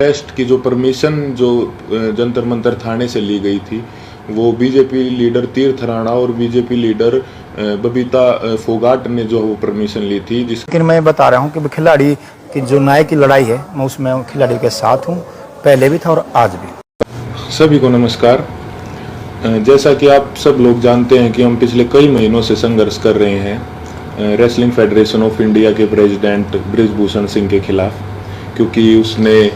Test की जो permission जो जंतर मंतर थाने से ली गई थी वो बीजेपी लीडर तीर्थ राणा और बीजेपी लीडर बबीता फोगाट ने जो वो परमिशन ली थी। लेकिन मैं बता रहा हूँ कि खिलाड़ी की जो न्याय की लड़ाई है मैं उसमें खिलाड़ियों के साथ हूँ, पहले भी था और आज भी। सभी को नमस्कार। जैसा कि आप सब लोग जानते हैं कि हम पिछले कई महीनों से संघर्ष कर रहे हैं रेसलिंग फेडरेशन ऑफ इंडिया के प्रेसिडेंट बृजभूषण सिंह के खिलाफ, क्योंकि उसने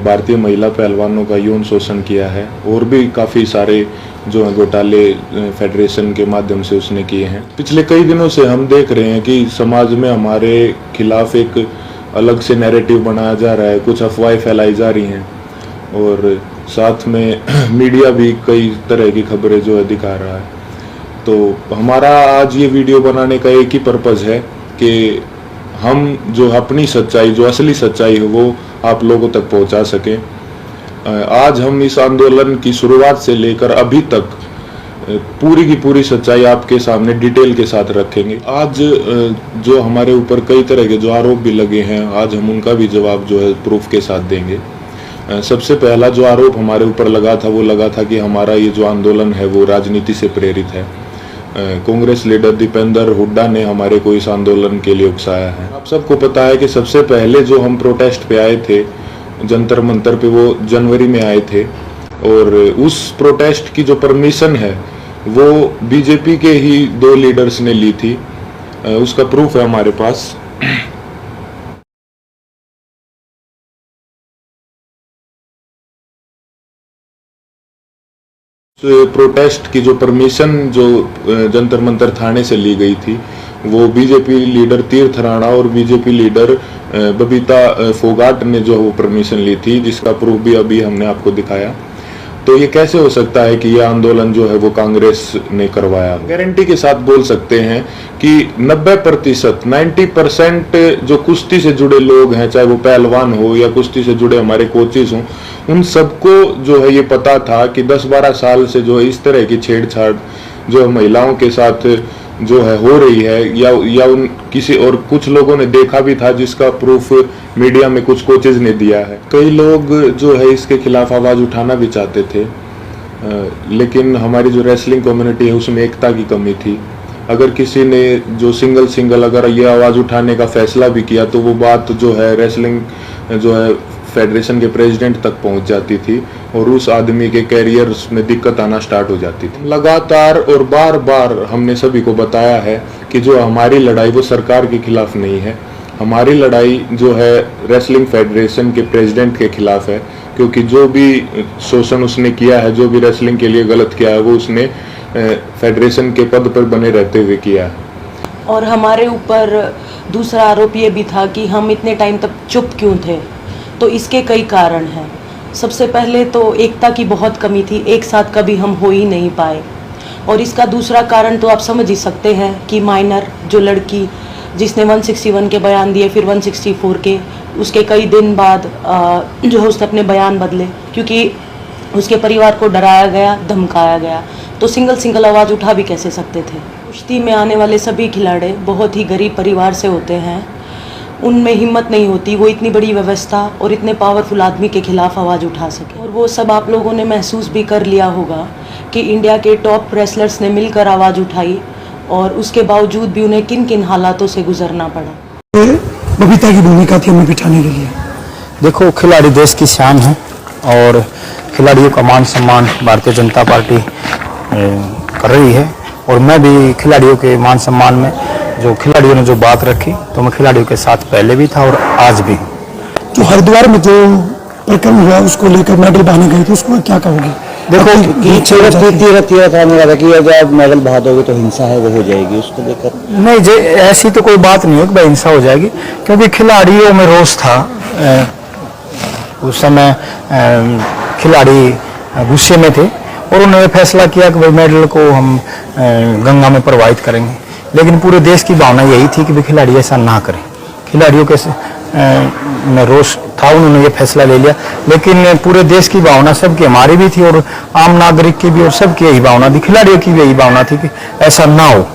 भारतीय महिला पहलवानों का यौन शोषण किया है और भी काफ़ी सारे जो घोटाले फेडरेशन के माध्यम से उसने किए हैं। पिछले कई दिनों से हम देख रहे हैं कि समाज में हमारे खिलाफ एक अलग से नैरेटिव बनाया जा रहा है, कुछ अफवाहें फैलाई जा रही हैं और साथ में मीडिया भी कई तरह की खबरें जो है दिखा रहा है। तो हमारा आज ये वीडियो बनाने का एक ही पर्पज़ है कि हम जो अपनी सच्चाई, जो असली सच्चाई है वो आप लोगों तक पहुंचा सकें। आज हम इस आंदोलन की शुरुआत से लेकर अभी तक पूरी की पूरी सच्चाई आपके सामने डिटेल के साथ रखेंगे। आज जो हमारे ऊपर कई तरह के जो आरोप भी लगे हैं, आज हम उनका भी जवाब जो है प्रूफ के साथ देंगे। सबसे पहला जो आरोप हमारे ऊपर लगा था वो लगा था कि हमारा ये जो आंदोलन है वो राजनीति से प्रेरित है। कांग्रेस लीडर दीपेंद्र हुड्डा ने हमारे को इस आंदोलन के लिए उकसाया है। आप सबको पता है कि सबसे पहले जो हम प्रोटेस्ट पे आए थे जंतर मंतर पे, वो जनवरी में आए थे और उस प्रोटेस्ट की जो परमिशन है वो बीजेपी के ही 2 लीडर्स ने ली थी। उसका प्रूफ है हमारे पास। प्रोटेस्ट की जो परमिशन जो जंतर मंतर थाने से ली गई थी वो बीजेपी लीडर तीर्थ राणा और बीजेपी लीडर बबीता फोगाट ने जो वो परमिशन ली थी, जिसका प्रूफ भी अभी हमने आपको दिखाया। तो ये कैसे हो सकता है कि ये आंदोलन जो है वो कांग्रेस ने करवाया? गारंटी के साथ बोल सकते हैं कि 90% जो कुश्ती से जुड़े लोग हैं, चाहे वो पहलवान हो या कुश्ती से जुड़े हमारे कोचेस हों, उन सबको जो है ये पता था कि 10-12 साल से जो इस तरह की छेड़छाड़ जो महिलाओं के साथ जो है हो रही है या उन किसी और कुछ लोगों ने देखा भी था, जिसका प्रूफ मीडिया में कुछ कोचेज ने दिया है। कई लोग जो है इसके खिलाफ आवाज़ उठाना भी चाहते थे, लेकिन हमारी जो रेसलिंग कम्युनिटी है उसमें एकता की कमी थी। अगर किसी ने जो सिंगल अगर ये आवाज़ उठाने का फैसला भी किया तो वो बात जो है रेसलिंग जो है फेडरेशन के प्रेसिडेंट तक पहुंच जाती थी और उस आदमी के कैरियर में दिक्कत आना स्टार्ट हो जाती थी। लगातार और बार बार हमने सभी को बताया है कि जो हमारी लड़ाई वो सरकार के खिलाफ नहीं है, हमारी लड़ाई जो है रेसलिंग फेडरेशन के प्रेसिडेंट के खिलाफ है, क्योंकि जो भी शोषण उसने किया है, जो भी रेसलिंग के लिए गलत किया है, वो उसने फेडरेशन के पद पर बने रहते हुए किया है। और हमारे ऊपर दूसरा आरोप ये भी था कि हम इतने टाइम तक चुप क्यों थे। तो इसके कई कारण हैं। सबसे पहले तो एकता की बहुत कमी थी, एक साथ कभी हम हो ही नहीं पाए। और इसका दूसरा कारण तो आप समझ ही सकते हैं कि माइनर जो लड़की जिसने 161 के बयान दिए, फिर 164 के, उसके कई दिन बाद जो है उसने अपने बयान बदले, क्योंकि उसके परिवार को डराया गया, धमकाया गया। तो सिंगल आवाज़ उठा भी कैसे सकते थे। कुश्ती में आने वाले सभी खिलाड़ी बहुत ही गरीब परिवार से होते हैं, उनमें हिम्मत नहीं होती वो इतनी बड़ी व्यवस्था और इतने पावरफुल आदमी के खिलाफ आवाज़ उठा सके। और वो सब आप लोगों ने महसूस भी कर लिया होगा कि इंडिया के टॉप रेसलर्स ने मिलकर आवाज़ उठाई और उसके बावजूद भी उन्हें किन किन हालातों से गुजरना पड़ा। बबीता की भूमिका थी हमें बिठाने के लिए। देखो, खिलाड़ी देश की शान है और खिलाड़ियों का मान सम्मान भारतीय जनता पार्टी कर रही है और मैं भी खिलाड़ियों के मान सम्मान में जो खिलाड़ियों ने जो बात रखी तो मैं खिलाड़ियों के साथ पहले भी था और आज भी। जो हरिद्वार में जो प्रकरण हुआ उसको लेकर मेडल बहाने गए थे, उसको क्या कहोगे? देखो, कि जब मेडल बहा दोगे तो हिंसा है वो हो जाएगी, उसको लेकर नहीं जी, ऐसी तो कोई बात नहीं है कि भाई हिंसा हो जाएगी, क्योंकि खिलाड़ियों में रोष था। उस समय खिलाड़ी गुस्से में थे और उन्होंने फैसला किया कि भाई मेडल को हम गंगा में प्रवाहित करेंगे। लेकिन पूरे देश की भावना यही थी कि भाई खिलाड़ी ऐसा ना करें। खिलाड़ियों के में रोष था, उन्होंने ये फैसला ले लिया, लेकिन पूरे देश की भावना सबकी, हमारी भी थी और आम नागरिक की भी और सबकी यही भावना थी, खिलाड़ियों की भी यही भावना थी कि ऐसा ना हो।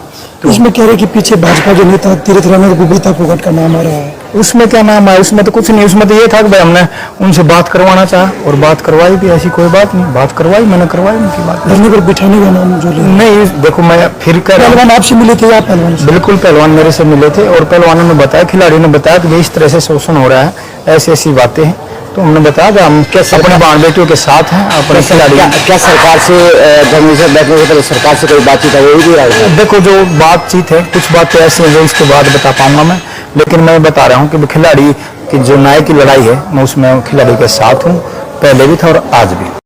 तो इसमें कह रहे कि पीछे भाजपा जो नेता तीर्थ राणा और बबीता फोगाट का नाम आ रहा है। उसमें क्या नाम है, उसमें तो कुछ नहीं, उसमें तो ये था कि भाई हमने उनसे बात करवाना चाहा और बात करवाई भी, ऐसी कोई बात नहीं, बात करवाई, मैंने करवाई उनकी बात। धरने पर बिठाने का नाम जो लिया। नहीं देखो मैं फिर कह रहा हूं, पहलवान आपसे मिले थे या पहलवान से? बिल्कुल पहलवान मेरे से मिले थे और पहलवानों ने बताया, खिलाड़ी ने बताया कि इस तरह से शोषण हो रहा है, ऐसी ऐसी बातें हैं। तो हमने बताया कि हम अपने बहन बेटियों के साथ हैं, अपने खिलाड़ी। क्या सरकार से जब से बैठने से पहले सरकार से कोई बातचीत है, वो भी रहा है? देखो जो बातचीत है, कुछ बातें ऐसी हैं जो इसके बाद बता पाऊंगा मैं, लेकिन मैं बता रहा हूँ कि खिलाड़ी की जो न्याय की लड़ाई है, मैं उसमें खिलाड़ी के साथ हूँ, पहले भी था और आज भी।